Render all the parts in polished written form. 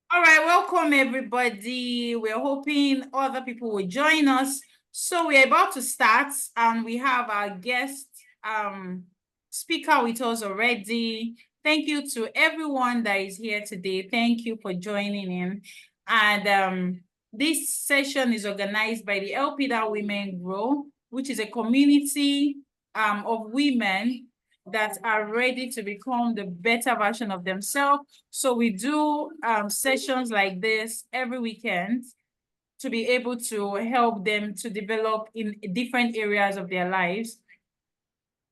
All right, welcome everybody. We're hoping other people will join us. So we're about to start, and we have our guest speaker with us already. Thank you to everyone that is here today. Thank you for joining in. And this session is organized by the ELPIDA Women Grow, which is a community of women that are ready to become the better version of themselves. So we do sessions like this every weekend to be able to help them to develop in different areas of their lives.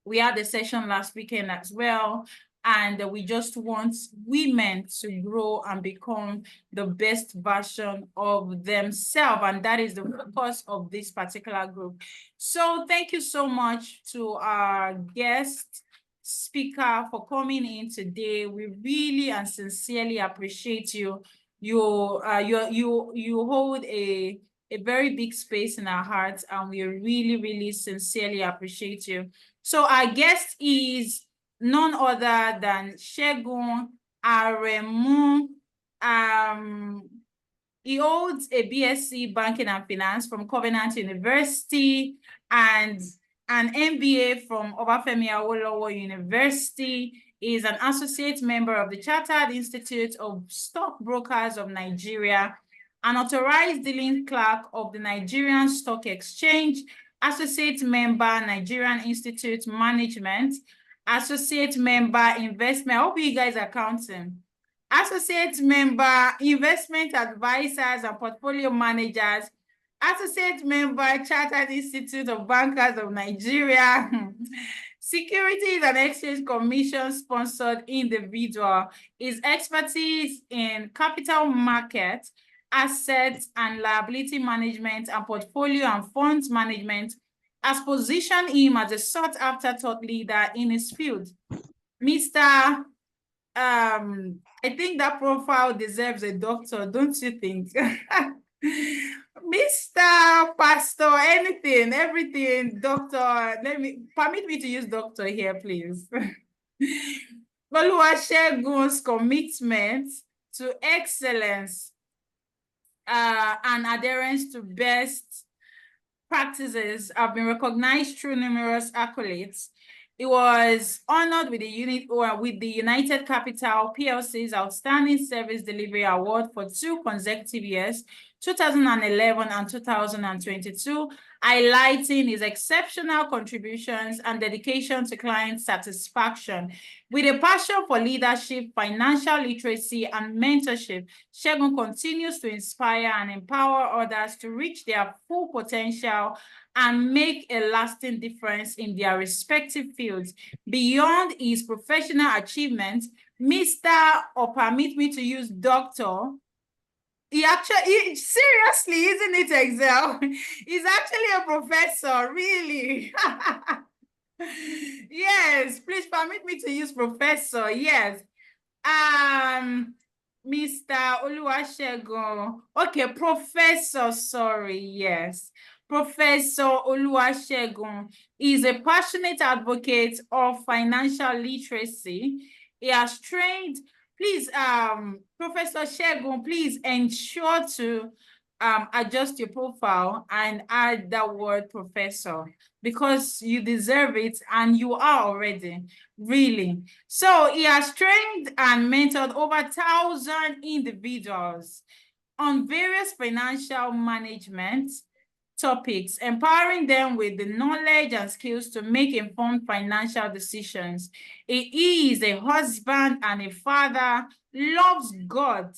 We had a session last weekend as well, and we just want women to grow and become the best version of themselves, and that is the focus of this particular group. So thank you so much to our guest speaker for coming in today. We really and sincerely appreciate you. You hold a very big space in our hearts, and we really sincerely appreciate you. So our guest is none other than Segun Aremu. He holds a BSc Banking and Finance from Covenant University and an MBA from Obafemi Awolowo University. He is an associate member of the Chartered Institute of Stockbrokers of Nigeria, an authorized dealing clerk of the Nigerian Stock Exchange, associate member, Nigerian Institute Management, associate member, investment. I hope you guys are counting. Associate member, investment advisors and portfolio managers, associate member, Chartered Institute of Bankers of Nigeria, Securities and Exchange Commission sponsored individual. His expertise in capital market, assets and liability management, and portfolio and funds management has positioned him as a sought-after thought leader in his field. Mr. I think that profile deserves a doctor, don't you think? Mr. Pastor, anything, everything, doctor. Permit me to use doctor here, please. Oluwasegun's commitment to excellence and adherence to best practices have been recognized through numerous accolades. It was honored with the United Capital PLC's Outstanding Service Delivery Award for 2 consecutive years, 2011 and 2022, highlighting his exceptional contributions and dedication to client satisfaction. With a passion for leadership, financial literacy, and mentorship, Segun continues to inspire and empower others to reach their full potential and make a lasting difference in their respective fields. Beyond his professional achievements, Mr. or permit me to use doctor, seriously, isn't it, Excel? He's actually a professor, really. Yes, please permit me to use professor, yes. Mr. Oluwasegun, okay, professor, sorry, yes. Professor Oluwasegun is a passionate advocate of financial literacy. He has trained, please, Professor Segun, please ensure to adjust your profile and add that word professor, because you deserve it and you are already, really. So he has trained and mentored over 1,000 individuals on various financial management topics, empowering them with the knowledge and skills to make informed financial decisions. He is a husband and a father, loves God,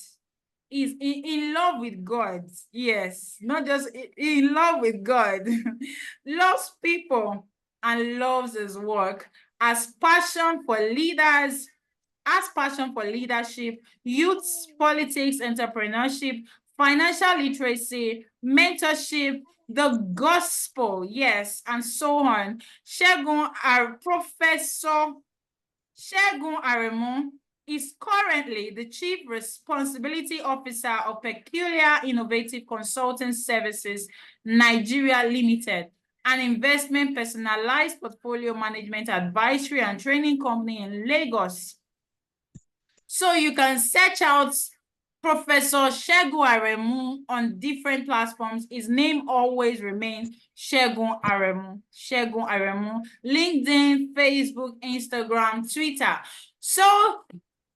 is in love with God. Yes, not just in love with God, loves people and loves his work, has passion for leaders, has passion for leadership, youth, politics, entrepreneurship, financial literacy, mentorship, the gospel, yes, and so on. Professor Segun Aremu is currently the Chief Responsibility Officer of Peculiar Innovative Consulting Services, Nigeria Limited, an investment personalized portfolio management advisory and training company in Lagos. So you can search out Professor Segun Aremu on different platforms. His name always remains Segun Aremu. Segun Aremu. LinkedIn, Facebook, Instagram, Twitter. So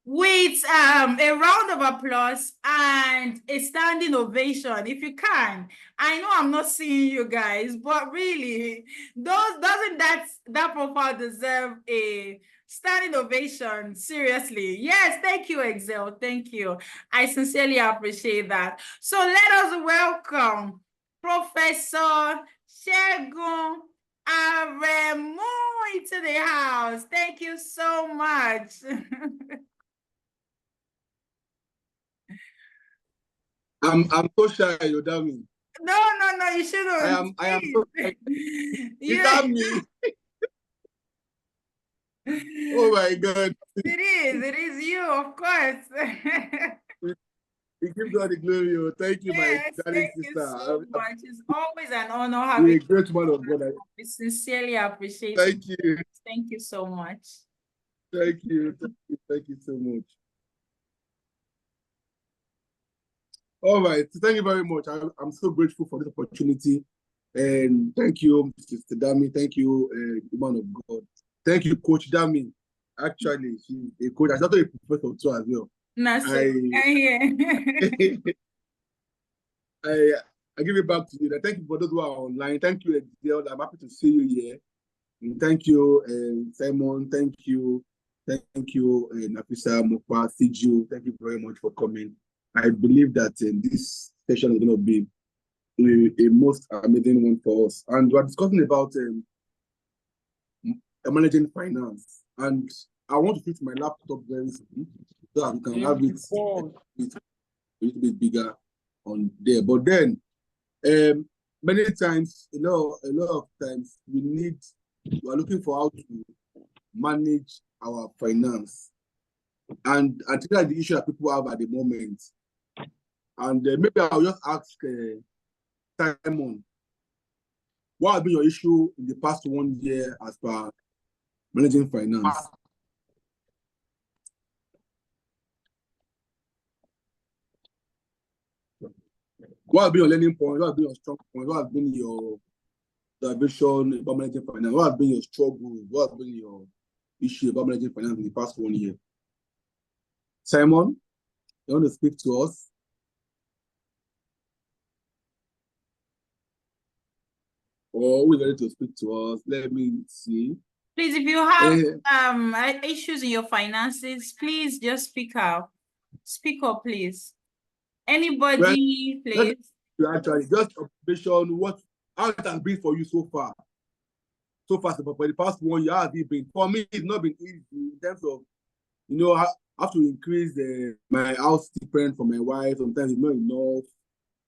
with a round of applause and a standing ovation, if you can. I know I'm not seeing you guys, but really, doesn't that profile deserve a standing ovation? Seriously. Yes, thank you, Excel. Thank you. I sincerely appreciate that. So let us welcome Professor Segun Aremu into the house. Thank you so much. I'm so shy, Yodami. No, you shouldn't. I am so shy. Is that me? Oh my God. It is you, of course. We give God the glory. Thank you, my Yes, darling thank you sister. so much. It's always an honor You're having a great man of God. We sincerely appreciate it. Thank you. Thank you so much. Thank you. Thank you so much. All right. Thank you very much. I'm so grateful for this opportunity. And thank you, Sister Dami. Thank you, woman of God. Thank you, Coach Dami. Actually, she's a coach. I also a professor too as well. I give it back to you. Thank you for those who are online. Thank you, Excel. I'm happy to see you here. And thank you, Simon. Thank you, Nafisa, Mokwa, Siju. Thank you very much for coming. I believe that this session is going to be a most amazing one for us. And we're discussing about managing finance. And I want to fix my laptop very soon so that we can have it a little bit bigger on there. But then, many times, a lot of times, we are looking for how to manage our finance. And I think that's the issue that people have at the moment. And maybe I'll just ask Simon, what has been your issue in the past 1 year as per managing finance? What has been your learning point? What has been your strong point? What has been your observation about managing finance? What has been your struggle? What has been your issue about managing finance in the past 1 year? Simon, you want to speak to us? Or who is ready to speak to us? Let me see. Please, if you have issues in your finances, please just speak out. Speak up, please. Anybody, please. Actually, just observation, how it has been for you so far. So far, but for the past 1 year, how has it been? For me, it's not been easy in terms of, I have to increase my house stipend for my wife. Sometimes it's not enough.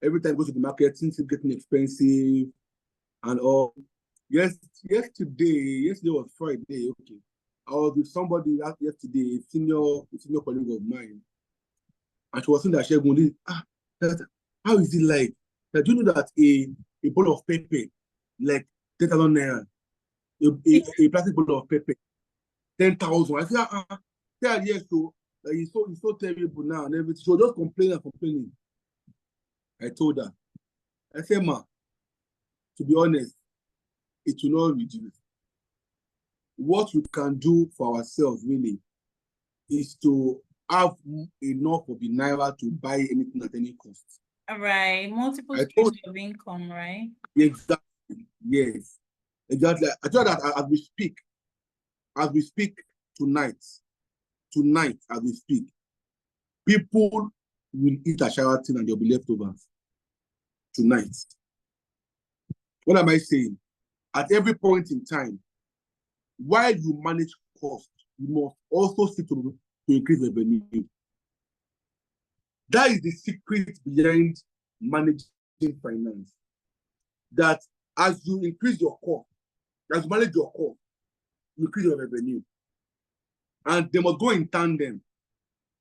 Every time I go to the market, things are getting expensive and all. Yesterday was Friday. Okay, I was with somebody yesterday, a senior colleague of mine, and she was saying that how is it like? Do you know that a bowl of pepper, like 10,000 naira, a plastic bowl of pepper, 10,000? I said, yes, so it's so terrible now and everything. She was just complaining. I told her, I said, ma, to be honest, it will not reduce. What we can do for ourselves really is to have enough of the naira to buy anything at any cost. Right, multiple streams of income, right? Exactly. Yes, exactly. I told that as we speak tonight, as we speak, people will eat a Sheraton and there'll be leftovers tonight. What am I saying? At every point in time, while you manage cost, you must also seek to increase revenue. That is the secret behind managing finance. That as you increase your cost, as you manage your cost, you increase your revenue. And they must go in tandem.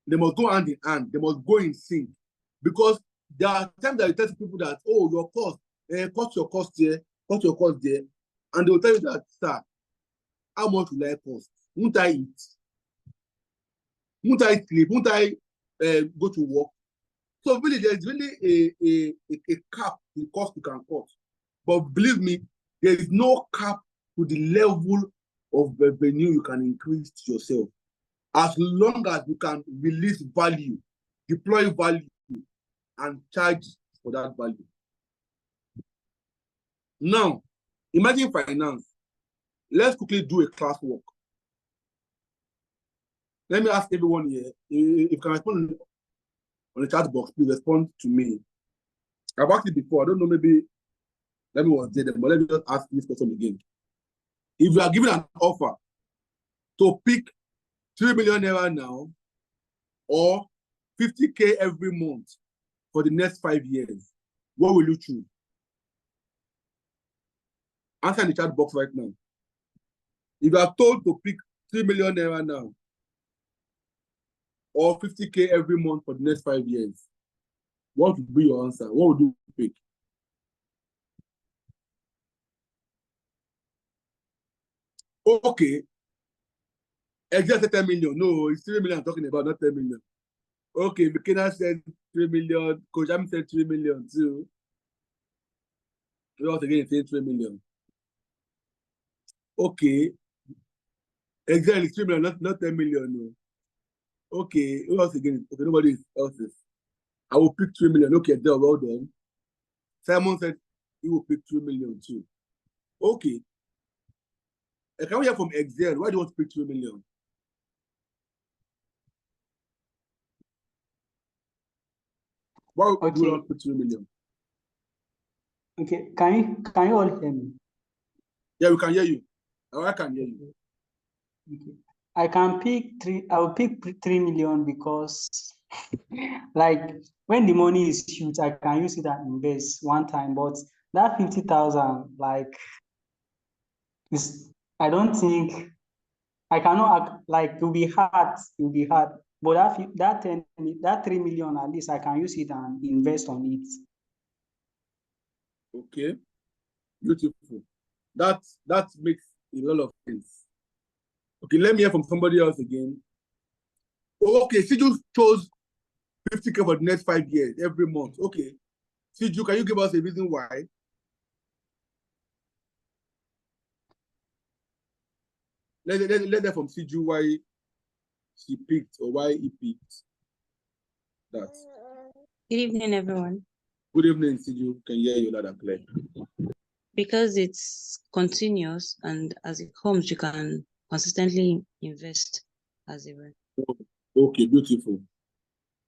They must go hand in hand. They must go in sync. Because there are times that you tell people that, oh, your cost, cut your cost here, cut your cost there. And they will tell you that, sir, how much will I cost? Won't I eat? Won't I sleep? Won't I go to work? So really, there's really a cap in cost you can cut. But believe me, there is no cap to the level of revenue you can increase to yourself. As long as you can release value, deploy value, and charge for that value. Now, imagine finance. Let's quickly do a classwork. Let me ask everyone here, if you can respond on the chat box, please respond to me. I've asked it before. I don't know, maybe let me was there, but let me just ask this question again. If you are given an offer to pick 3 million naira now or 50K every month for the next 5 years, what will you choose? Answer in the chat box right now. If you are told to pick 3 million naira now or 50K every month for the next 5 years, what would be your answer? What would you pick? Okay. Exactly 10 million. No, it's 3 million I'm talking about, not 10 million. Okay, McKenna said 3 million. Coach Am said 3 million too. Who else again saying 3 million? Okay. Exactly 3 million, not 10 million. No. Okay, who else again? Okay, nobody else is. I will pick 3 million. Okay, there, well done. Simon said he will pick 3 million too. Okay. Can we hear from Excel? Why do you want to pick 3 million? Why do you want to pick 3 million? Okay, can you all hear me? Yeah, we can hear you. I can hear you. Okay. I will pick 3 million because like when the money is huge, I can use it and invest one time. But that 50,000, like I don't think I cannot like it will be hard. It will be hard. But that 3 million at least I can use it and invest on it. Okay, beautiful. That makes a lot of sense. Okay, let me hear from somebody else again. Okay, Siju chose 50K for the next 5 years every month. Okay, Siju, can you give us a reason why? Let's hear from Siju why she picked or why he picked that. Good evening, everyone. Good evening, Siju. Can hear you loud and clear. Because it's continuous and as it comes, you can consistently invest as it were. Okay, beautiful.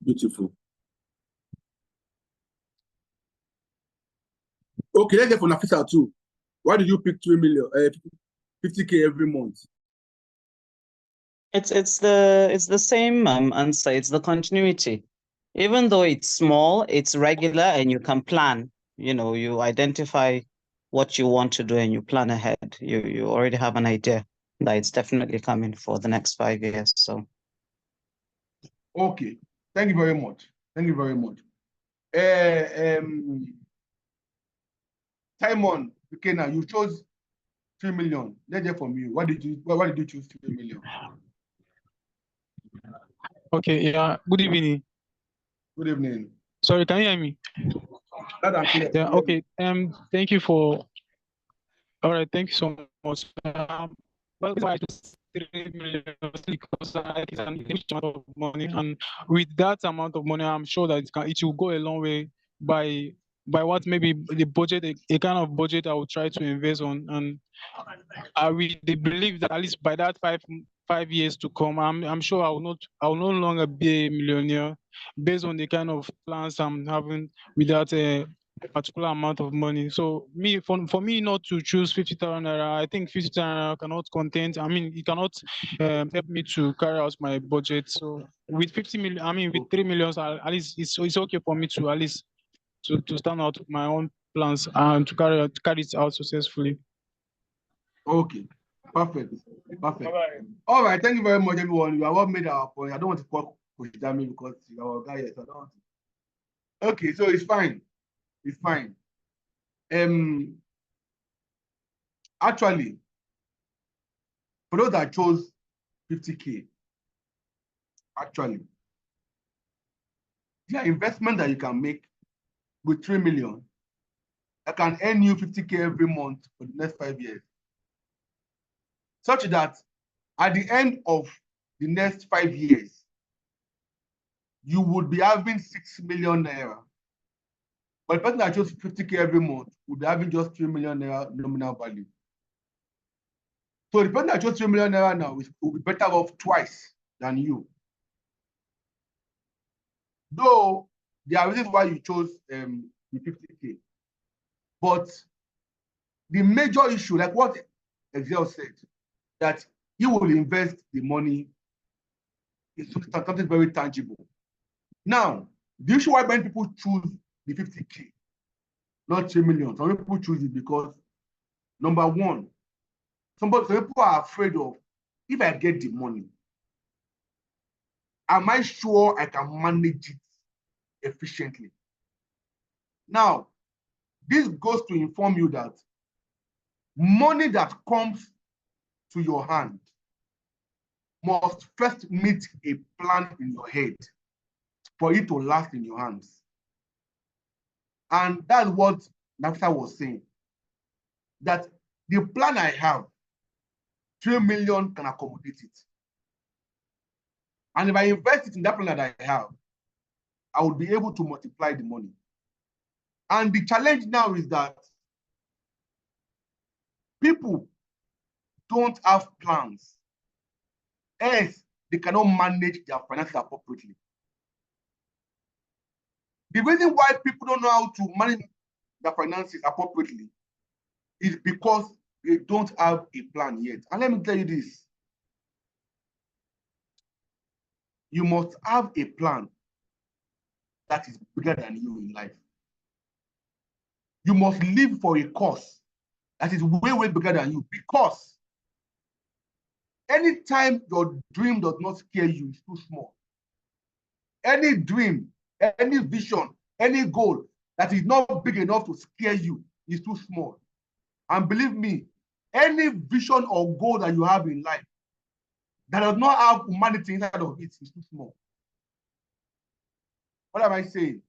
Beautiful. Okay, let's get from Nafisa too. Why did you pick 3 million, 50K every month? It's the same answer. It's the continuity. Even though it's small, it's regular, and you can plan. You identify what you want to do and you plan ahead. You already have an idea that it's definitely coming for the next 5 years. So. Okay, thank you very much. Thank you very much. Simon, okay, now you chose 3 million. Let's hear from you. Why did you choose 3 million? Okay, yeah. Good evening. Good evening. Sorry, can you hear me? Yeah, okay. Thank you for all right, thank you so much. But why I chose 3 million because it's an huge amount of money, and with that amount of money, I'm sure that it will go a long way by what maybe the budget, a kind of budget I will try to invest on. And I really believe that at least by that 5 years to come, I'm sure I will no longer be a millionaire based on the kind of plans I'm having without a particular amount of money. So for me not to choose 50,000 naira, I think 50,000 naira cannot contain. I mean, it cannot help me to carry out my budget. So with 50 million, I mean, with 3 million, at least it's okay for me to at least to stand out my own plans and to carry it out successfully. Okay, perfect. All right, thank you very much, everyone. You have all made our point. I don't want to call Coach Dami because you are our guy yet. So I don't want to. Okay, so it's fine. It's fine. Actually, for those that chose 50K, actually, there are investments that you can make with 3 million that can earn you 50K every month for the next 5 years. Such that at the end of the next 5 years, you would be having 6 million naira. But the person that chose 50K every month would be having just 3 million naira nominal value. So the person that chose 3 million naira now will be better off twice than you. Though there are reasons why you chose the 50K. But the major issue, like what Excel said, that you will invest the money in something very tangible. Now, the issue why many people choose the 50K, not 3 million. Some people choose it because, number one, some people are afraid of, if I get the money, am I sure I can manage it efficiently? Now, this goes to inform you that money that comes to your hand must first meet a plan in your head for it to last in your hands. And that's what Nafisa was saying, that the plan I have, 3 million can accommodate it. And if I invest it in that plan that I have, I will be able to multiply the money. And the challenge now is that people don't have plans, else they cannot manage their finances appropriately. The reason why people don't know how to manage their finances appropriately is because they don't have a plan yet. And let me tell you this. You must have a plan that is bigger than you in life. You must live for a cause that is way, way bigger than you, because anytime your dream does not scare you, it's too small. Any dream, any vision, any goal that is not big enough to scare you is too small. And believe me, any vision or goal that you have in life that does not have humanity inside of it is too small. What am I saying?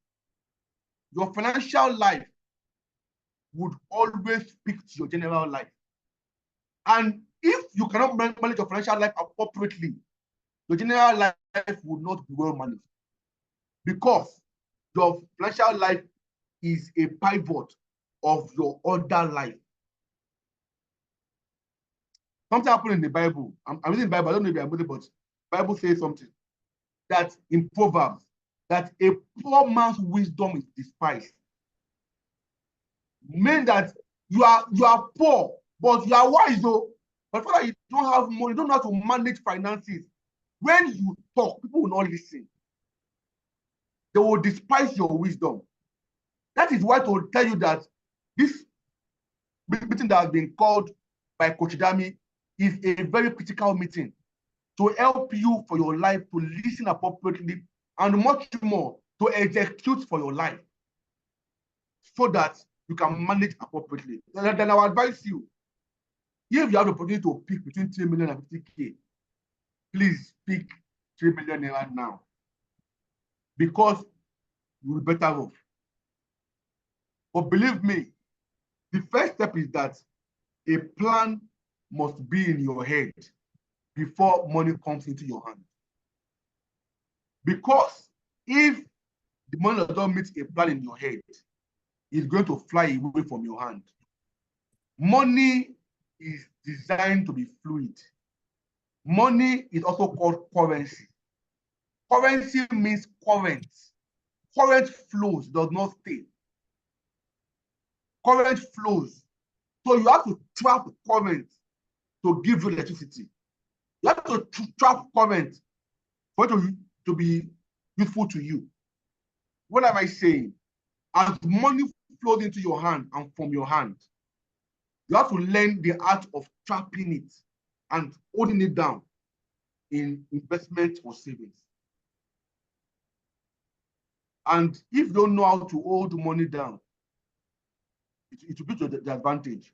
Your financial life would always speak to your general life. And if you cannot manage your financial life appropriately, your general life would not be well managed, because your financial life is a pivot of your other life. Something happened in the Bible. I'm reading the Bible. I don't know if I'm reading, but the Bible says something that in Proverbs, that a poor man's wisdom is despised. Meaning that you are poor, but you are wise though. But for that, you don't have money, you don't know how to manage finances. When you talk, people will not listen. They will despise your wisdom. That is why to tell you that this meeting that has been called by Coach Dami is a very critical meeting to help you for your life to listen appropriately, and much more to execute for your life, so that you can manage appropriately. Then I will advise you, if you have the opportunity to pick between 3 million and 50K, please pick 3 million naira now, because you will be better off. But believe me, the first step is that a plan must be in your head before money comes into your hand. Because if the money does not meet a plan in your head, it's going to fly away from your hand. Money is designed to be fluid. Money is also called currency. Currency means current. Current flows, does not stay. Current flows. So you have to trap current to give you electricity. You have to trap current for it to be useful to you. What am I saying? As money flows into your hand and from your hand, you have to learn the art of trapping it and holding it down in investment or savings. And if you don't know how to hold money down, it will be to the advantage.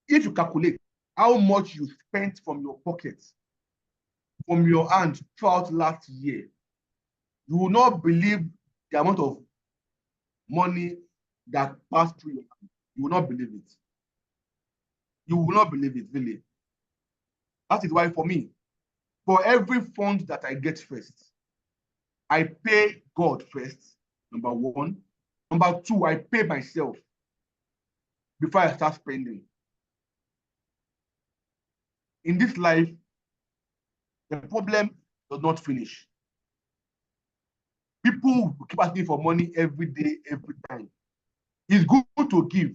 If you calculate how much you spent from your pockets from your hand throughout last year, you will not believe the amount of money that passed through your hand. You will not believe it. You will not believe it, really. That is why for me, for every fund that I get first, I pay God first, number one. Number two, I pay myself before I start spending. In this life, the problem does not finish. People keep asking for money every day, every time. It's good to give,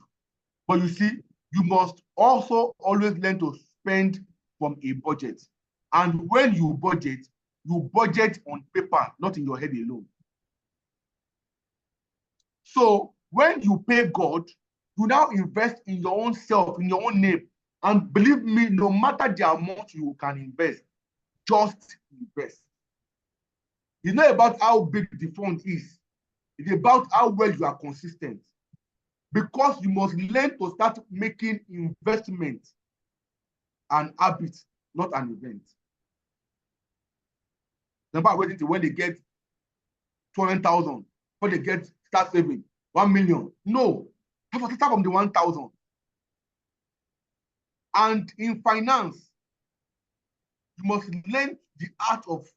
but you see, you must also always learn to spend from a budget. And when you budget on paper, not in your head alone. So when you pay God, you now invest in your own self, in your own name. And believe me, no matter the amount you can invest, just invest. It's not about how big the fund is. It's about how well you are consistent. Because you must learn to start making investment an habit, not an event. Remember waiting till when they get 200,000, when they start saving 1 million. No, have to start from the 1,000. And in finance, you must learn the art of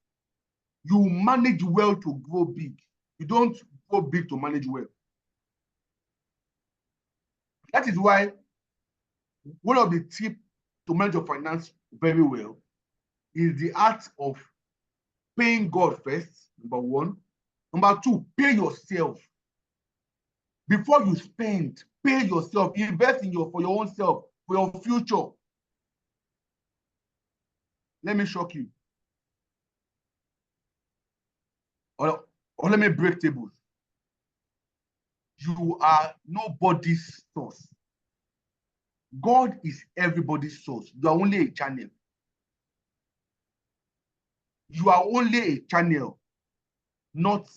you manage well to grow big. You don't grow big to manage well. That is why one of the tips to manage your finance very well is the art of paying God first, number one. Number two, pay yourself. Before you spend, pay yourself. Invest for your own self, for your future. Let me shock you. Or let me break tables. You are nobody's source. God is everybody's source. You are only a channel. You are only a channel, not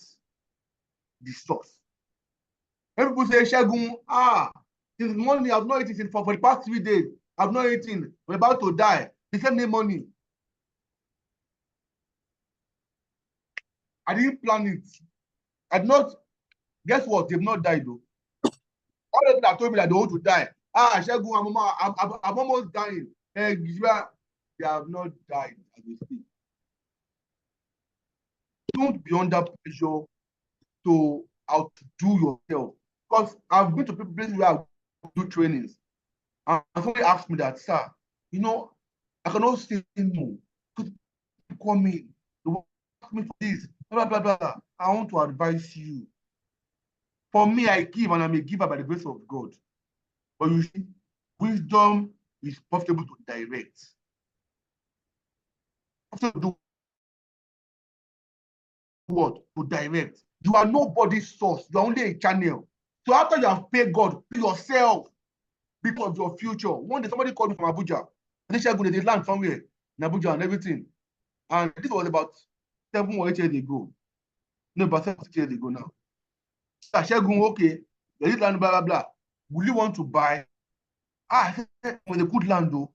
the source. Everybody say, Shegun, since morning I've not eaten for the past 3 days. I've not eaten. I'm about to die. They send me money. I didn't plan it. I did not. Guess what? They've not died though. All the people that told me that they want to die. Shegun, I'm almost dying. They have not died as we speak. Don't be under pressure to outdo yourself. Because I've been to places where I do trainings. And somebody asked me that, sir, I cannot say no. Because people call me, they will ask me for this, blah, blah, blah, blah. I want to advise you. For me, I give and I'm a giver by the grace of God. But you see, wisdom is profitable to direct. To do what? To direct. You are nobody's source. You are only a channel. So after you have paid God, pay yourself because of your future. One day somebody called me from Abuja. They said, they land somewhere in Abuja and everything. And this was about 7 or 8 years ago. No, about 7 or 6 years ago now. I said, okay, there is land, blah, blah, blah. Will you want to buy? I said, with a good land though.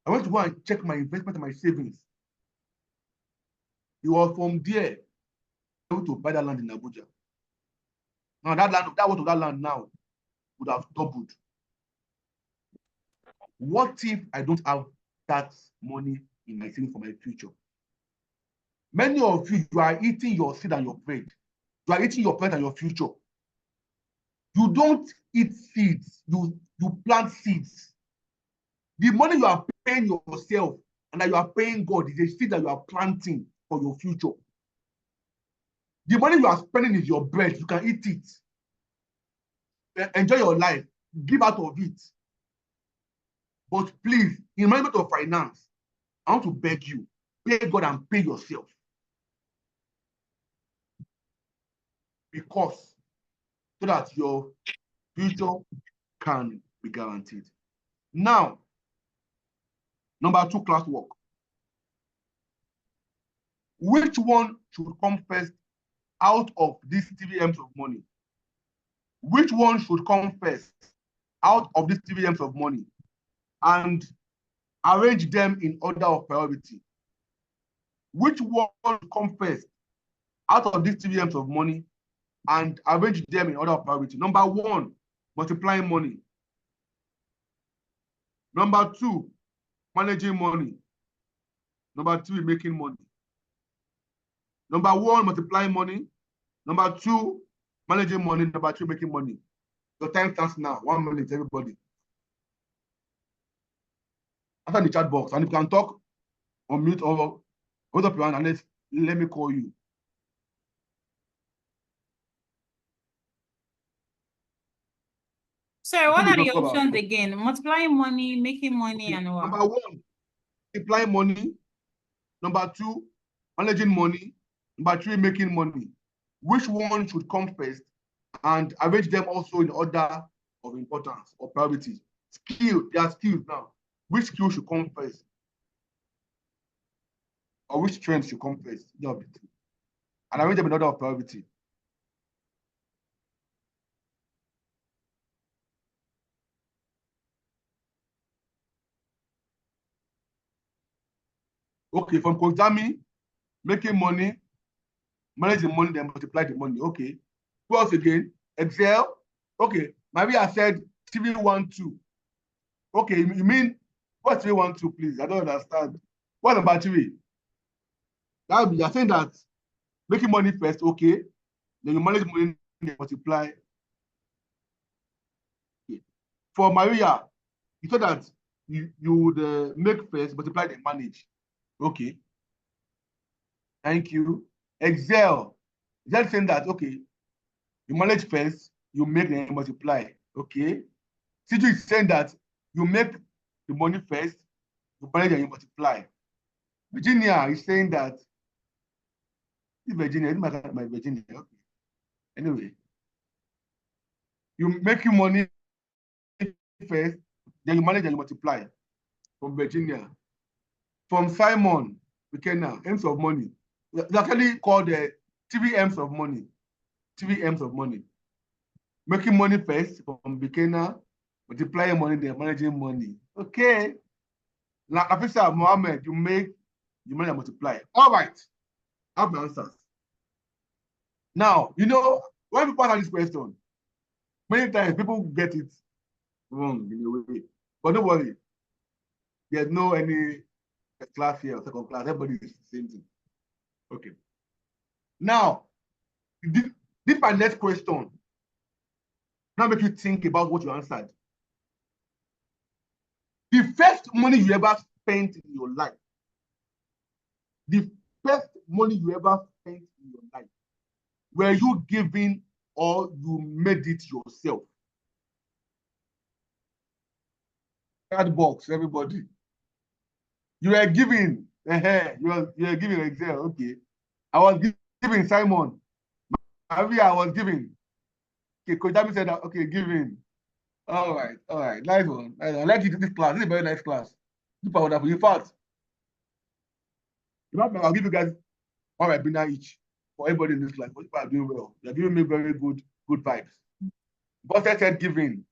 I went to go and check my investment and my savings. It was from there to buy that land in Abuja. Now that worth of that land now would have doubled. What if I don't have that money in my savings for my future? Many of you are eating your seed and your bread. You are eating your bread and your future. You don't eat seeds. You plant seeds. The money you are paying yourself and that you are paying God is a seed that you are planting for your future. The money you are spending is your bread. You can eat it. Enjoy your life. Give out of it. But please, in management of finance, I want to beg you, pay God and pay yourself. Because so that your future can be guaranteed. Now, number 2, classwork. Which one should come first out of these 3 M's of money? Which one should come first out of these 3 M's of money? And arrange them in order of priority. Which one should come first out of these 3 M's of money and arrange them in order of priority? Number 1, multiplying money. Number 2, managing money. Number 3, making money. Number 1, multiplying money. Number 2, managing money. Number 3, making money. The time starts now. 1 minute, everybody. Answer in the chat box, and if you can talk on mute or hold up your hand and let me call you. Sorry, what are the options again? Multiplying money, making money, and what? Number 1, multiplying money. Number 2, managing money. Number 3, making money. Which one should come first? And arrange them also in order of importance or priority. Skill, there are skills now. Which skill should come first? Or which trend should come first? And arrange them in order of priority. Okay, from Coach Dami, making money, manage the money, then multiply the money. Okay. Who else again? Excel. Okay. Maria said 312. Okay, you mean what's 312, please? I don't understand. What about 3? That would be, you're saying that making money first, okay. Then you manage money, then multiply. Okay. For Maria, you said that you would make first, multiply, then manage. Okay. Thank you. Excel. Just saying that, okay, you manage first, you make, then multiply. Okay. CG is saying that you make the money first, you manage, and you multiply. Virginia is saying that, Virginia, my Virginia. Okay. Anyway, you make your money first, then you manage and you multiply. From Virginia. From Simon, McKenna, M's of money. It's actually called the 3 M's of money. 3 M's of money. Making money first from McKenna, multiplying money, then managing money. Okay. Now, Officer Mohammed, you manage and multiply. All right. I have the answers. Now, you know, when people ask this question, many times people get it wrong in a way. But don't worry. There's no any class here or second class. Everybody is the same thing. Okay. Now, this is my next question. Now make you think about what you answered. The first money you ever spent in your life. The first money you ever spent in your life. Were you giving or you made it yourself? Card box, everybody. You were giving. You were giving Excel. Okay. I was giving Simon. Maria, I was giving. Okay, Coach Dami said that, okay, giving. All right. Nice one. I like you to this class. This is a very nice class. Super wonderful. In fact, I'll give you guys one webinar each for everybody in this class. People are doing well. You're giving me very good vibes. Boss said giving.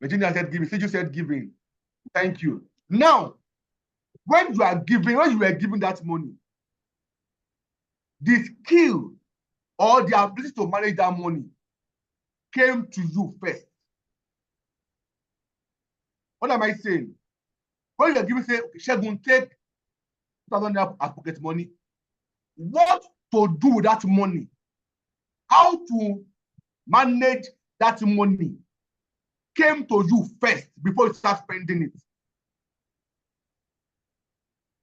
Virginia said giving. Siju said giving. Thank you. Now, when you were giving that money, the skill or the ability to manage that money came to you first. What am I saying? When you're giving, say, Shegun, take 2,000 naira as pocket money. What to do with that money? How to manage that money came to you first before you start spending it.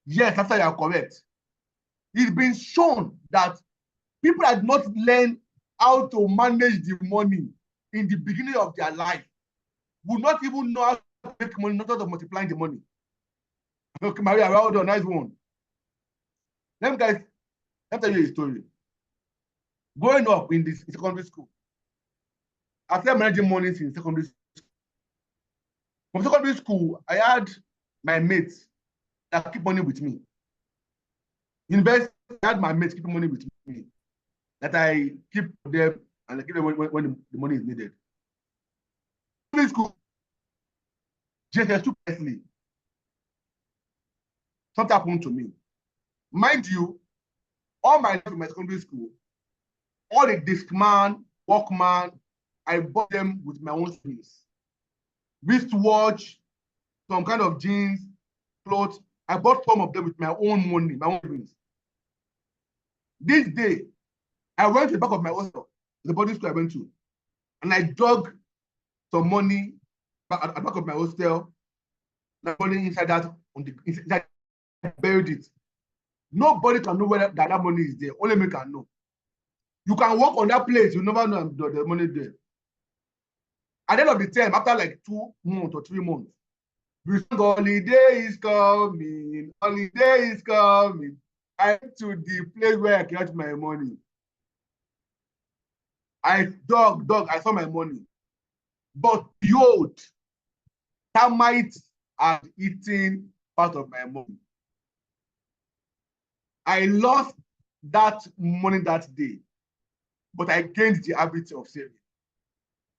Yes, after you are correct. It's been shown that people that not learn how to manage the money in the beginning of their life would not even know how to make money, not how to multiply the money. Okay, Maria, well done, nice one. Let me tell you a story. Growing up in this secondary school, I started managing money in secondary school. From secondary school, I had my mates that keep money with me. University, I had my mates keeping money with me that I keep them and I give them when the money is needed. Secondary school, JS2 personally, something happened to me. Mind you, all my life in my secondary school, all the Discman, Walkman, I bought them with my own things. Wristwatch, some kind of jeans, clothes. I bought some of them with my own money, my own things. This day, I went to the back of my hostel, the boarding school I went to, and I dug some money at the back of my hostel, my money inside that, inside, I buried it. Nobody can know whether that money is there. Only me can know. You can walk on that place, you never know the money there. At the end of the term, after like 2 months or 3 months, we sang holiday is coming, holiday is coming. I went to the place where I catch my money. I dug, I saw my money. But behold, termites are eating part of my money. I lost that money that day, but I gained the habit of saving.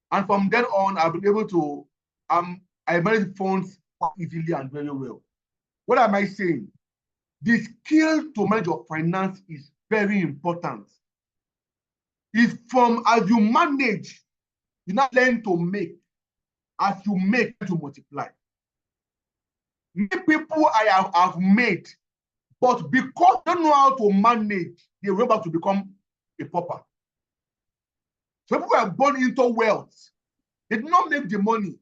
And from then on, I've been able to, I manage funds easily and very well. What am I saying? The skill to manage your finance is very important. It's from as you manage, you not learn to make. As you make, to multiply. Many people I have made, but because they don't know how to manage, they were able to become a pauper. So people were born into wealth. They did not make the money.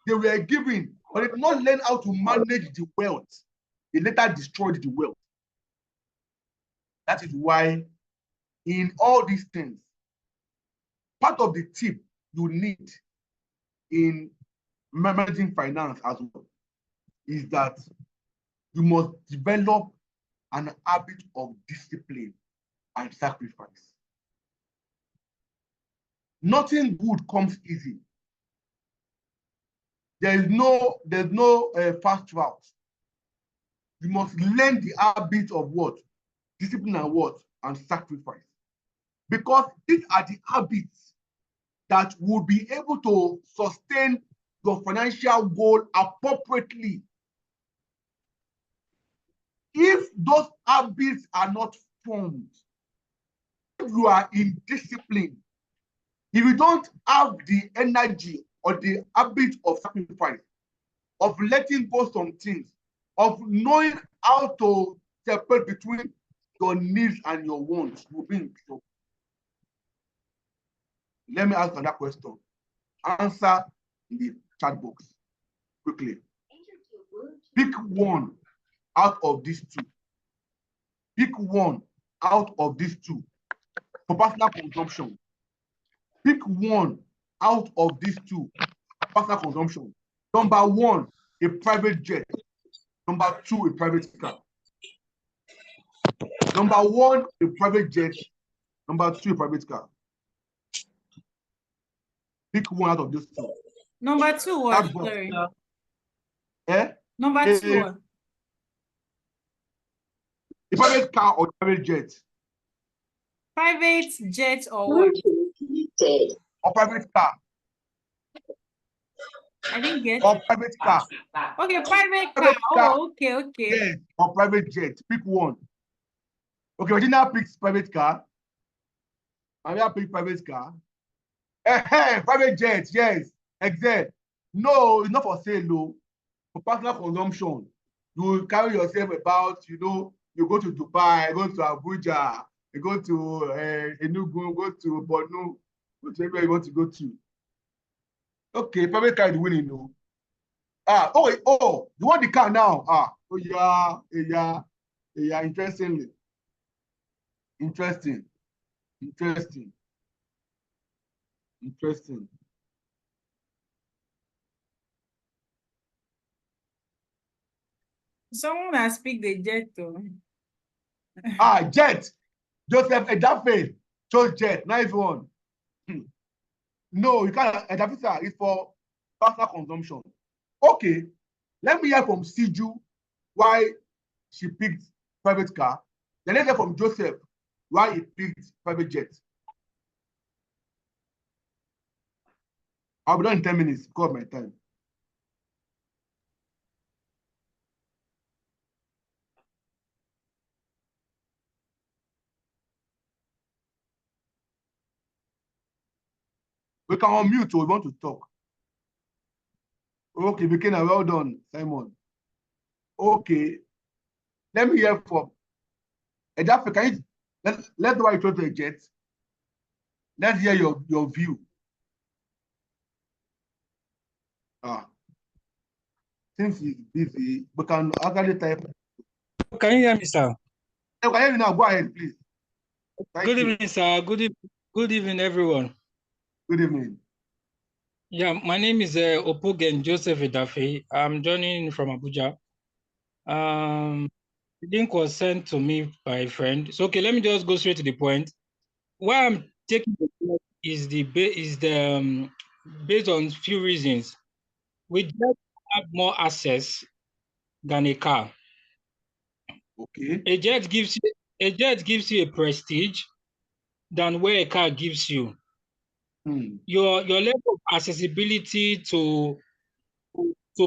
They were given, but they did not learn how to manage the wealth. They later destroyed the wealth. That is why in all these things, part of the tip you need in managing finance as well is that you must develop an habit of discipline and sacrifice. Nothing good comes easy. There's no fast route. You must learn the habit of what? Discipline and what? And sacrifice. Because these are the habits that will be able to sustain your financial goal appropriately. If those habits are not formed, if you are indisciplined, if you don't have the energy or the habit of sacrifice, of letting go some things, of knowing how to separate between your needs and your wants, you'll be in trouble. Let me ask another question. Answer in the chat box quickly. Pick one out of these two. Pick one out of these two for personal consumption. Pick one out of these two for personal consumption. Number one, a private jet. Number two, a private car. Number one, a private jet. Number two, a private car. Pick one out of these two. Number two, what? Sorry. Number two, what? A private car or private jet? Private jet or what? Or private car? I didn't get. Or private car? Okay, private car. Oh, okay. Yes, or private jet. Pick one. Okay, Regina picks private car. Maria picks private car. Private jet, yes. Exact. No, it's not for sale, no. For personal consumption. You carry yourself about, you go to Dubai, go to Abuja, you go to Enugu, go to Borno, go to anywhere you want to go to. Okay, private car is winning, no. You want the car now? Yeah, interesting. Someone has picked the jet though. Jet. Joseph Edafe chose jet. Nice one. No, you can't. Edafe is for personal consumption. Okay, let me hear from Siju why she picked private car. Then let's hear from Joseph why he picked private jet. I'll be done in 10 minutes because of my time. We can unmute, so we want to talk. Okay, Bekena, well done, Simon. Okay, let me hear from Edafe. Can you let the white to a jet? Let's hear your view. Since he's busy, we can actually type. Can you hear me, sir? Can you hear me now? Go ahead, please. Good evening, sir. Good evening, everyone. Good evening. Yeah, my name is Opogen Joseph Edafe. I'm joining from Abuja. The link was sent to me by a friend. So okay, let me just go straight to the point. Why I'm taking the point is based on few reasons. We just have more access than a car. Okay. A jet gives you a prestige than where a car gives you. Your level of accessibility to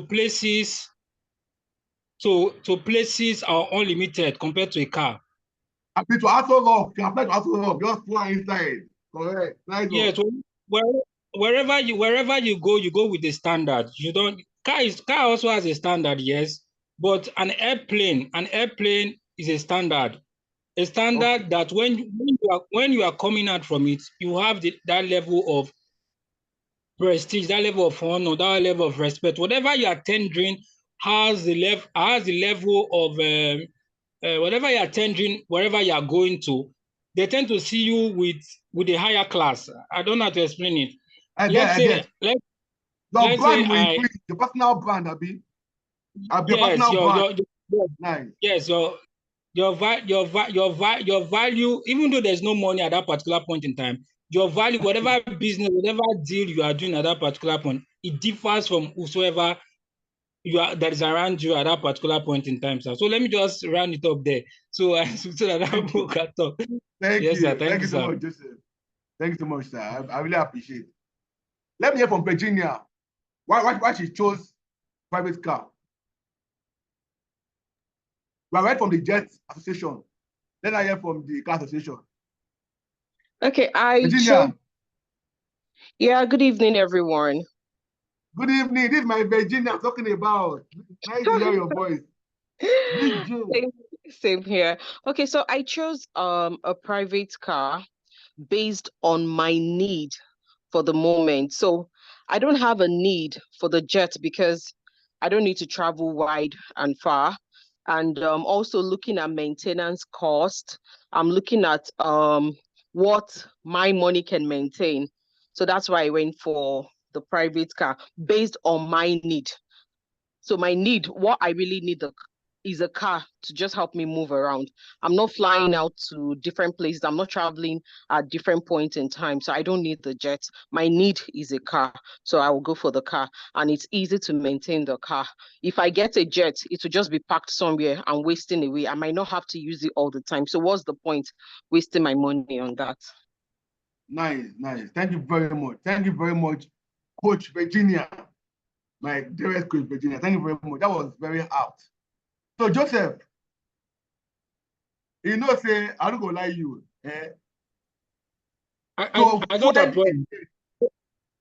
places are unlimited compared to a car. Happy to Aso Rock. You apply to Aso Rock. Just fly inside. Correct. Nice. Yes. Wherever you go with the standard. You don't. Car also has a standard, yes, but an airplane is a standard. A standard that when you are coming out from it, you have that level of prestige, that level of honor, that level of respect. Whatever you are tendering has the level of whatever you are tendering, wherever you are going to, they tend to see you with a higher class. I don't know how to explain it. Let's say your brand will increase. Your personal brand, Abi. Yes, your value, even though there's no money at that particular point in time, your value, whatever business, whatever deal you are doing at that particular point, it differs from whosoever that is around you at that particular point in time, sir. So let me just round it up there. So that people can talk. Thank you. Thank you so much, Joseph. Thank you so much, sir. I really appreciate it. Let me hear from Virginia. Why she chose private car? We are right from the Jet Association. Then I hear from the Car Association. Okay, Virginia. Yeah, good evening, everyone. Good evening. This is my Virginia I'm talking about. Nice to hear your voice. Same here. Okay, so I chose a private car based on my need for the moment. So I don't have a need for the jet because I don't need to travel wide and far. And also looking at maintenance cost, I'm looking at what my money can maintain. So that's why I went for the private car based on my need. So my need, what I really need is a car to just help me move around. I'm not flying out to different places. I'm not traveling at different points in time. So I don't need the jet. My need is a car. So I will go for the car. And it's easy to maintain the car. If I get a jet, it will just be parked somewhere and wasting away. I might not have to use it all the time. So what's the point wasting my money on that? Nice. Thank you very much. Thank you very much, Coach Virginia. My dearest Coach Virginia. Thank you very much. That was very apt. So Joseph, say I don't go lie you. I got a point.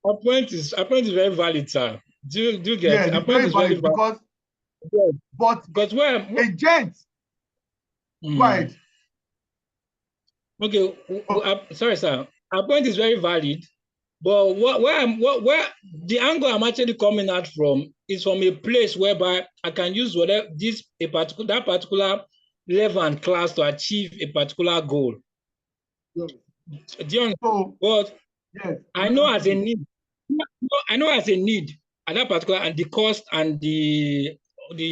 Our point is very valid, sir. Do you get? Yeah, it's very valid because where a gent. Right. Okay. Sorry, sir. Our point is very valid, but where the angle I'm actually coming out from is from a place whereby I can use that particular level and class to achieve a particular goal. Yes. Do you understand? But yes, I know as a need. I know as a need at that particular, and the cost and the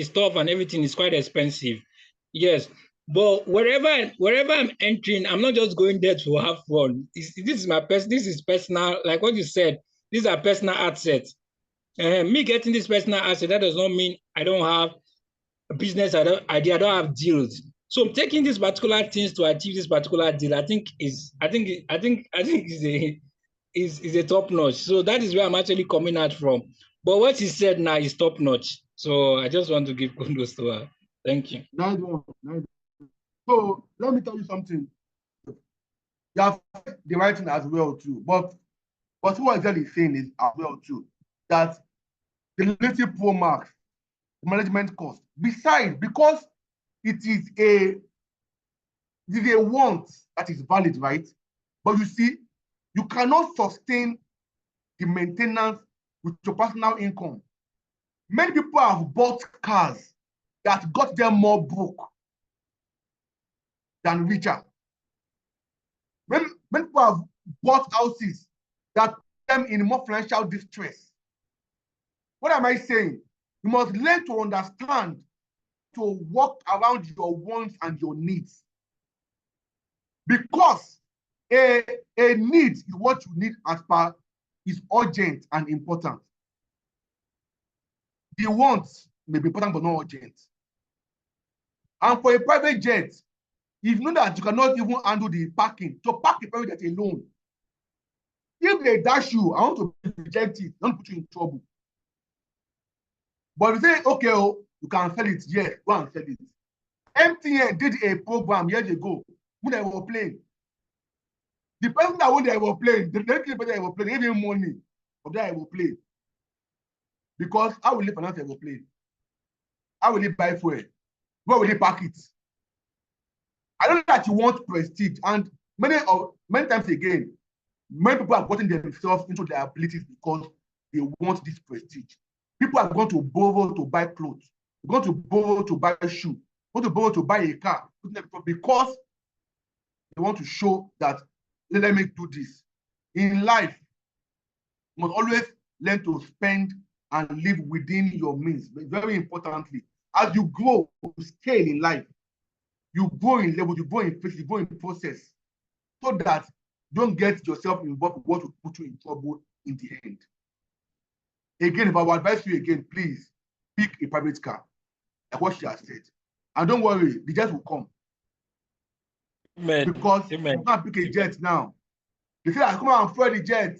stuff and everything is quite expensive. Yes. But wherever I'm entering, I'm not just going there to have fun. This is personal, like what you said, these are personal assets. Me getting this personal asset, that does not mean I don't have a business idea, I don't have deals. So taking these particular things to achieve this particular deal, I think is a top notch. So that is where I'm actually coming out from. But what he said now is top notch. So I just want to give kudos to her. Thank you. Nice one. So let me tell you something. You have the writing as well too, but But what exactly is saying is as well too, that the relative poor marks, management cost, besides, because it is a want that is valid, right? But you see, you cannot sustain the maintenance with your personal income. Many people have bought cars that got them more broke than richer. Many people have bought houses that put them in more financial distress. What am I saying? You must learn to understand to work around your wants and your needs. Because a need is what you need as per is urgent and important. The wants may be important but not urgent. And for a private jet, if you know that you cannot even handle the parking, to park a private jet alone, if they dash you, I want to reject it, don't put you in trouble. But if you say, okay, oh, you can sell it, yes, go and sell it. MTN did a program years ago when they were playing. The person that when they were playing, the person that were playing, gave him money of that I will play. Because how will he finance I will play? How will he buy fuel? Where will he park it? I know that you want prestige, and many times again, many people have gotten themselves into their abilities because they want this prestige. People are going to borrow to buy clothes, they're going to borrow to buy shoes, going to borrow to buy a car, because they want to show that let me do this. In life, you must always learn to spend and live within your means. But very importantly, as you grow, you scale in life, you grow in level, you grow in phase, you grow in process, so that you don't get yourself involved with what will put you in trouble in the end. Again, if I would advise you again, please pick a private car, like what she has said. And don't worry, the jet will come. Amen. Because Amen. you can't pick a jet now. They say, come on, fuel the jet.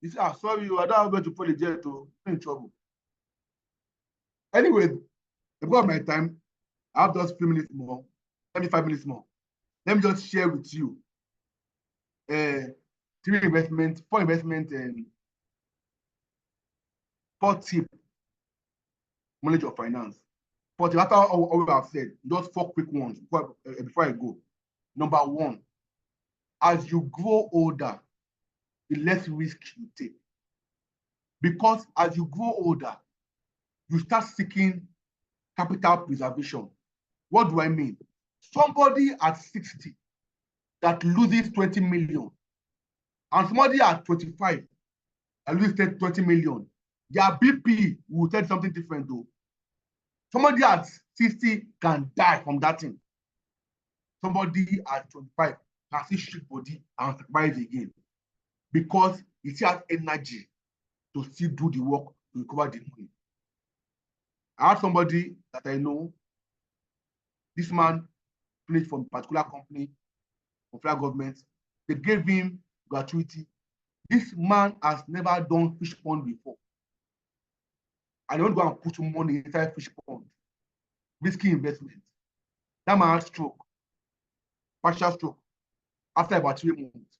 You say, sorry, I don't have where to fuel the jet, to in trouble. Anyway, because of my time, I have just 3 minutes more, 25 minutes more. Let me just share with you 4 investment, and 4 tips, knowledge of finance. But after all we have said, just 4 quick ones before I go. Number 1, as you grow older, the less risk you take. Because as you grow older, you start seeking capital preservation. What do I mean? Somebody at 60 that loses 20 million, and somebody at 25 that loses 20 million, their BP will tell something different though. Somebody at 60 can die from that thing. Somebody at 25 can see shit body and survive again because he still has energy to still do the work to recover the money. I have somebody that I know, this man finished from a particular company, from federal government. They gave him gratuity. This man has never done fish pond before. And they want to go and put money inside fish pond. Risky investment. That man had stroke, partial stroke, after about 3 months.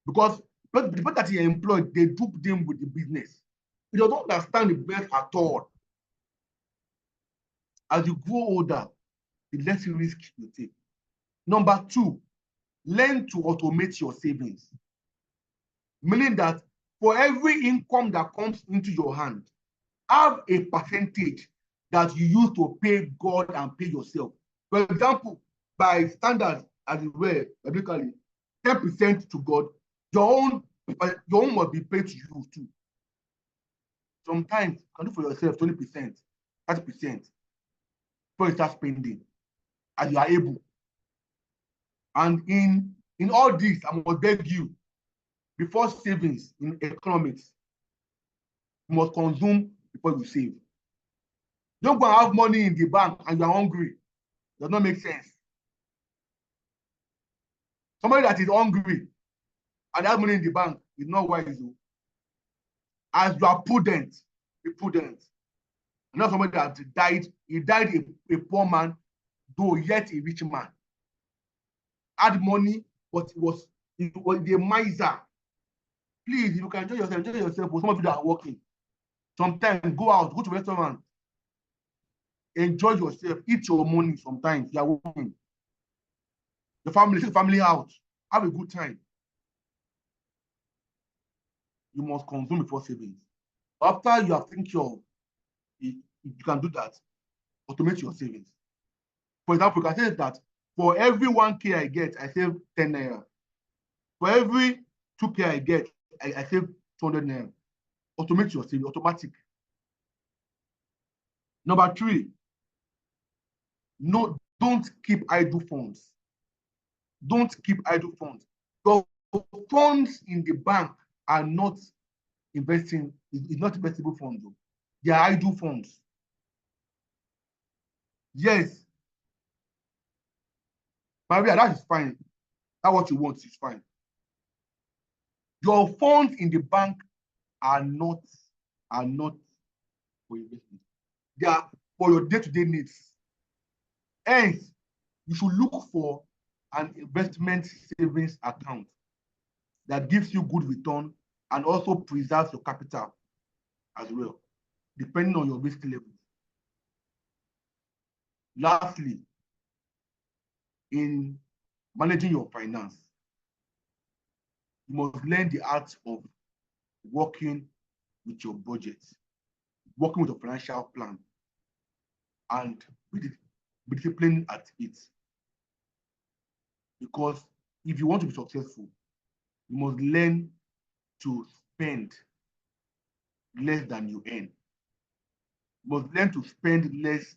Because the people that he employed, they duped him with the business. He does not understand the business at all. As you grow older, the less risk you take. Number 2, learn to automate your savings. Meaning that for every income that comes into your hand, have a percentage that you use to pay God and pay yourself. For example, by standards, as it were, biblically, 10% to God, your own must be paid to you too. Sometimes you can do for yourself 20%, 30%, before you start spending, as you are able. And in all this, I must beg you, before savings in economics, you must consume before you save. Don't go and have money in the bank and you're hungry. It does not make sense. Somebody that is hungry and has money in the bank is not wise. As you are prudent, be prudent. And not somebody that died, he died a poor man, though yet a rich man. Had money, but he was a miser. Please, you can enjoy yourself. Enjoy yourself. For some of you that are working, sometimes go out, go to a restaurant, enjoy yourself, eat your money. Sometimes you are working. The family, take the family out, have a good time. You must consume before savings. After you have taken care of it, you can do that. Automate your savings. For example, you can say that for every 1K I get, I save 10 naira. For every 2K I get, I save 200 naira. Automate your savings, automatic. Number 3, no, don't keep idle funds. Don't keep idle funds. Your funds in the bank are not investing, it's not investable funds. They are idle funds. Yes. Maria, that is fine. That's what you want, is fine. Your funds in the bank are not for investment. They are for your day-to-day needs. Hence, you should look for an investment savings account that gives you good return and also preserves your capital as well, depending on your risk level. Lastly, in managing your finance, you must learn the art of working with your budget, working with a financial plan, and be disciplined at it. Because if you want to be successful, you must learn to spend less than you earn. You must learn to spend less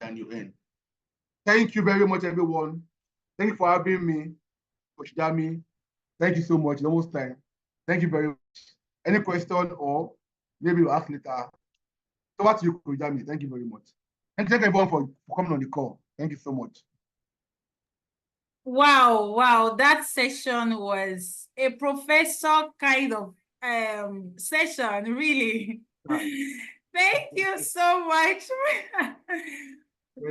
than you earn. Thank you very much, everyone. Thank you for having me, Coach Dami. Thank you so much. It's almost time. Thank you very much. Any question, or maybe we'll ask later. So what to you, Coach Dami. Thank you very much. And thank everyone for coming on the call. Thank you so much. Wow, that session was a professor kind of session, really. Thank you so much.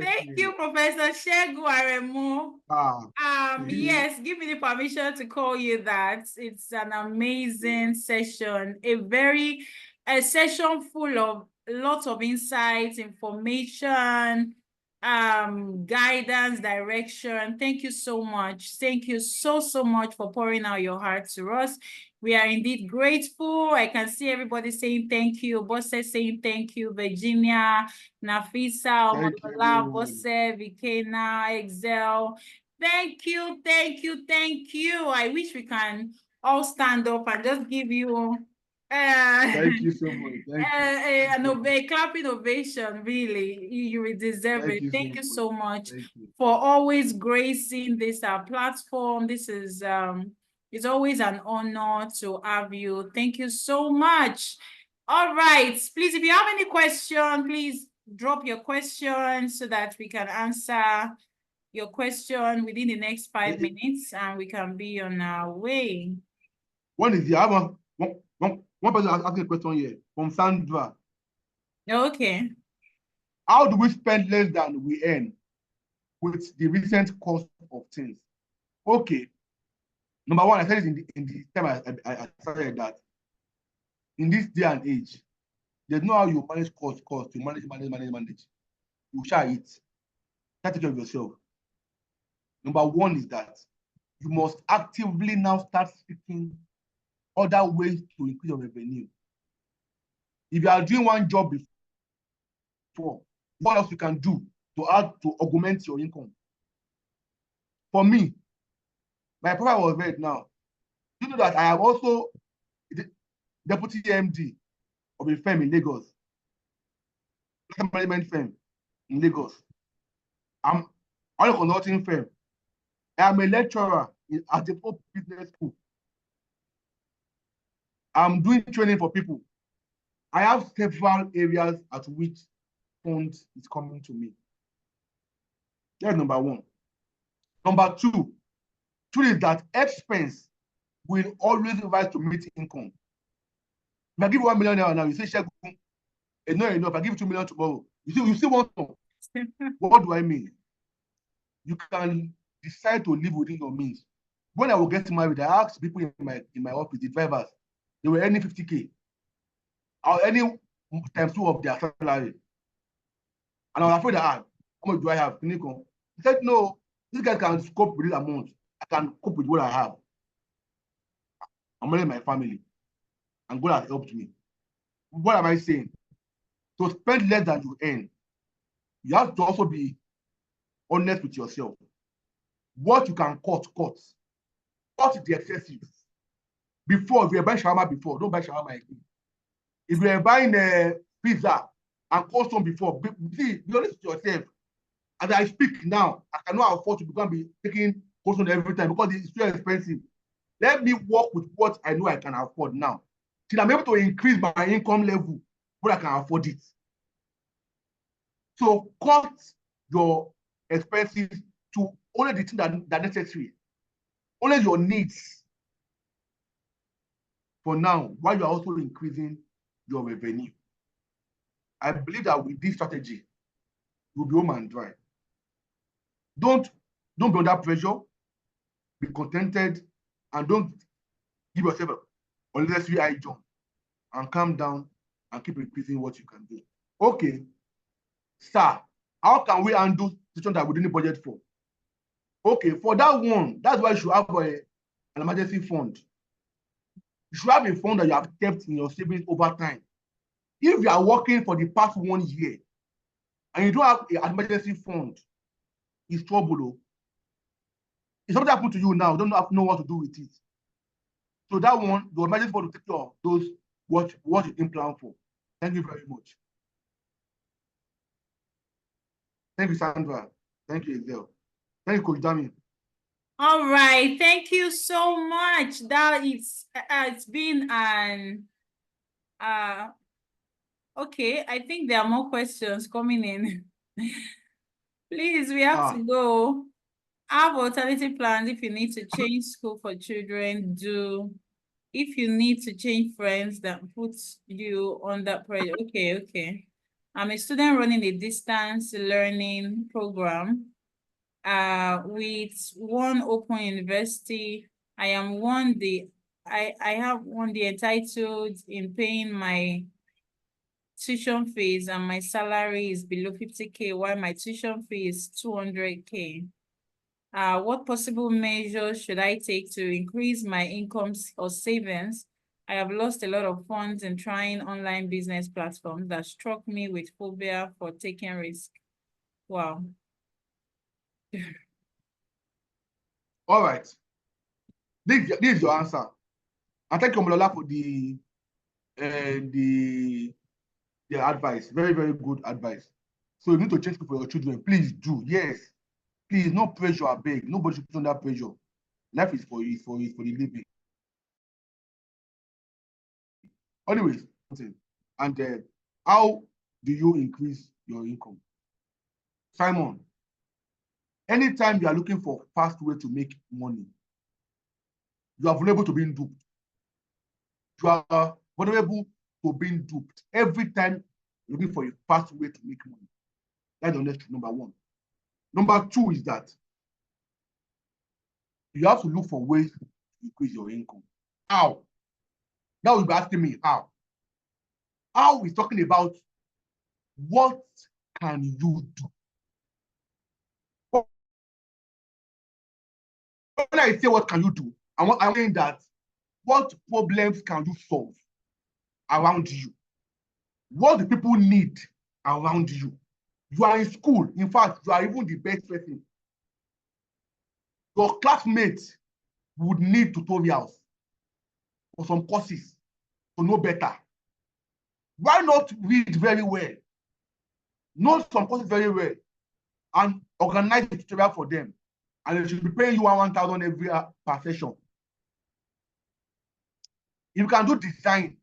Thank you, Professor Segun Aremu. Yes, give me the permission to call you that. It's an amazing session, a session full of lots of insights, information, guidance, direction. Thank you so much. Thank you so much for pouring out your heart to us. We are indeed grateful. I can see everybody saying thank you. Bosse saying thank you. Virginia, Nafisa, Omodola, Bosse, Vikena, Excel. Thank you. I wish we can all stand up and just give you thank you so much. A clapping ovation, really. You deserve it. Thank you so much for always gracing this platform. This is it's always an honor to have you. Thank you so much. All right, please, if you have any question, please drop your question so that we can answer your question within the next 5 minutes and we can be on our way. One is the other one person asking a question here from Sandra. Okay. How do we spend less than we earn with the recent cost of things? Okay. Number one, I said it in the time I started that in this day and age, there's no how you manage cost, you manage. You shall eat. Take care of yourself. Number one is that you must actively now start seeking other ways to increase your revenue. If you are doing one job before, what else you can do to augment your income? For me, my profile was read now. You know that I am also the deputy MD of a firm in Lagos, a management firm in Lagos. I'm on a consulting firm. I am a lecturer at the Hope Business School. I'm doing training for people. I have several areas at which funds is coming to me. That's number one. Number two is that expense will always rise to meet income. If I give you 1 million now, you say, Segun, it's not enough. I give you 2 million tomorrow. You still want more. What do I mean? You can decide to live within your means. When I will get married, I ask people in my office, the drivers, they were earning 50K or any times 2 of their salary. And I was afraid that, how much do I have? He said, no, this guy can cope with this amount. I can cope with what I have. I'm running my family. And God has helped me. What am I saying? To spend less than you earn, you have to also be honest with yourself. What you can cut. Cut the excessive. Before, if you were buying shawarma before, don't buy shawarma again. If you were buying a pizza and custom before, see, be honest with yourself. As I speak now, I cannot afford to be taking custom every time because it's too expensive. Let me work with what I know I can afford now. Till I'm able to increase my income level, but I can afford it. So cut your expenses to only the things that are necessary, only your needs for now, while you're also increasing your revenue. I believe that with this strategy, you'll be home and dry. Don't be under pressure, be contented, and don't give yourself unnecessary high jump, and calm down and keep increasing what you can do. Okay, sir, how can we handle situations that we didn't budget for? Okay, for that one, that's why you should have an emergency fund. You should have a fund that you have kept in your savings over time. If you are working for the past 1 year and you don't have an emergency fund, it's trouble. If something happened to you now, you don't know what to do with it. So that one, the emergency fund will take care of those what you didn't plan for. Thank you very much. Thank you, Sandra. Thank you, Ezel. Thank you, Coach Dami. All right, thank you so much. That is, it's been an okay. I think there are more questions coming in. Please, we have to go. Have alternative plans if you need to change school for children. Do if you need to change friends that puts you under pressure. Okay. I'm a student running a distance learning program with one open university. I have won the entitled in paying my tuition fees, and my salary is below 50K while my tuition fee is 200K. What possible measures should I take to increase my incomes or savings? I have lost a lot of funds in trying online business platforms that struck me with phobia for taking risk. Wow. All right. This is your answer. I thank you, Damilola, for the advice. Very, very good advice. So you need to change for your children. Please do. Yes. Please, no pressure, I beg. Nobody should put under pressure. Life is for you, for the living. Anyways, and how do you increase your income? Simon, anytime you are looking for a fast way to make money, you are vulnerable to being duped. You are vulnerable to being duped. Every time you're looking for a fast way to make money. That's the next number one. Number two is that you have to look for ways to increase your income. How? Now you'll be asking me how. How is talking about what can you do? When I say what can you do, I'm saying that what problems can you solve around you? What do people need around you? You are in school. In fact, you are even the best person. Your classmates would need tutorials or some courses to know better. Why not read very well? Know some courses very well and organize a tutorial for them. And they should be paying you 1,000 every per session. If you can do design,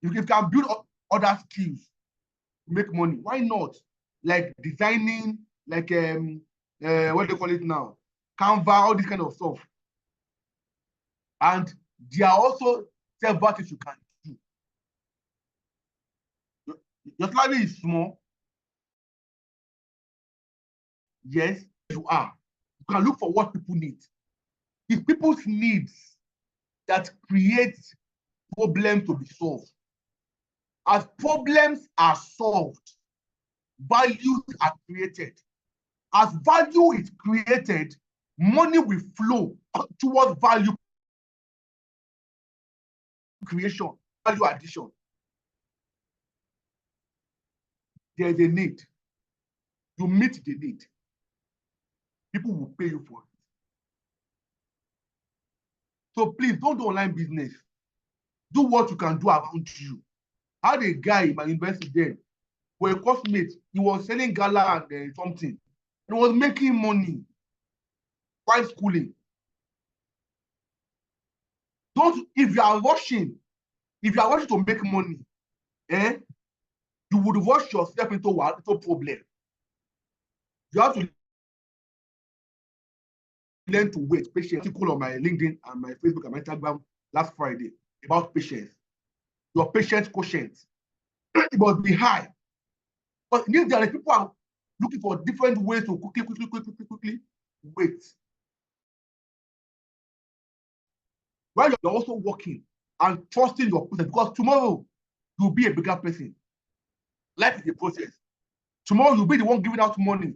if you can build other skills to make money, why not? Like designing, like what do they call it now? Canva, all this kind of stuff. And there are also several things you can do. Your salary is small. Yes, you are. You can look for what people need. It's people's needs that create problems to be solved. As problems are solved, values are created. As value is created, money will flow towards value creation, value addition. There is a need. You meet the need. People will pay you for it. So please don't do online business. Do what you can do around you. I had a guy in my university then, for a course mate, he was selling gala and something. He was making money while schooling. Don't, if you are rushing to make money, you would rush yourself into a problem. You have to learn to wait. Patience. Article on my LinkedIn and my Facebook and my Instagram last Friday about patience. Your patience quotient, it must be high. But if there are people are looking for different ways to quickly wait. While you're also working and trusting your process, because tomorrow you'll be a bigger person. Life is a process. Tomorrow you'll be the one giving out money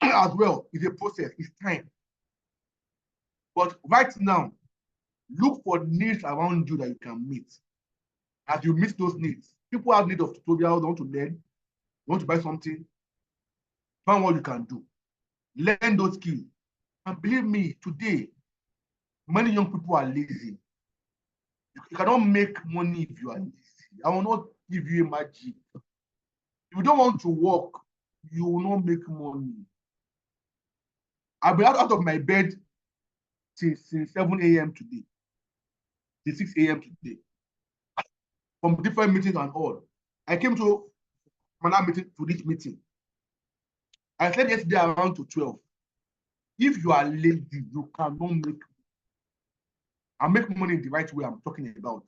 as well. It's a process, it's time. But right now, look for needs around you that you can meet. As you meet those needs, people have need of tutorials, they want to learn, they want to buy something. Find what you can do. Learn those skills. And believe me, today, many young people are lazy. You cannot make money if you are lazy. I will not give you a magic. If you don't want to work, you will not make money. I've been out of my bed since 7 a.m. today, till 6 a.m. today, from different meetings and all. I came to another meeting to this meeting. I slept yesterday around to 12. If you are lazy, you cannot make money. I make money in the right way I'm talking about.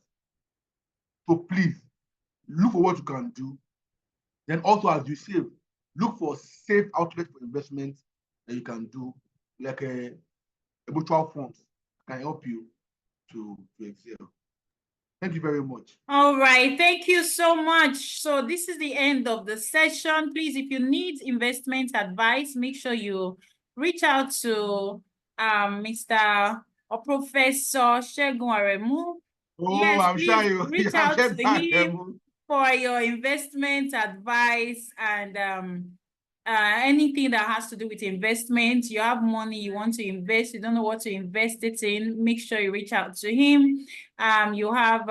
So please, look for what you can do. Then also, as you save, look for safe outlets for investment that you can do, like a mutual funds can help you to excel. Thank you very much. All right, thank you so much. So this is the end of the session. Please, if you need investment advice, make sure you reach out to Mr. or Professor Segun Aremu. Oh, yes, I'm sure you reach out to him for your investment advice and anything that has to do with investment. You have money you want to invest, you don't know what to invest it in, make sure you reach out to him. You have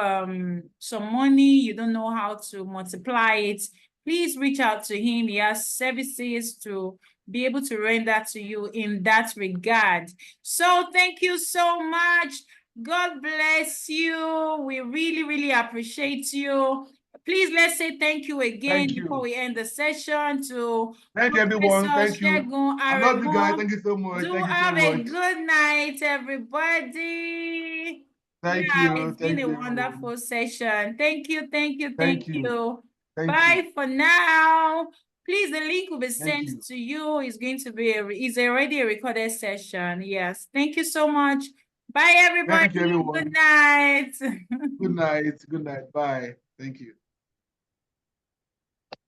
some money, you don't know how to multiply it, please reach out to him. He has services to be able to render to you in that regard. So thank you so much. God bless you. We really appreciate you. Please, let's say thank you again before we end the session to thank you, everyone. Thank you. I love you guys. Thank you so much. Do have a good night, everybody. Thank you. It's been a wonderful session. Thank you. Thank you. Bye for now. Please, the link will be sent to you. It's going to be it's already a recorded session. Yes. Thank you so much. Bye, everybody. Thank you, everyone. Good night. Good night. Good night. Bye. Thank you.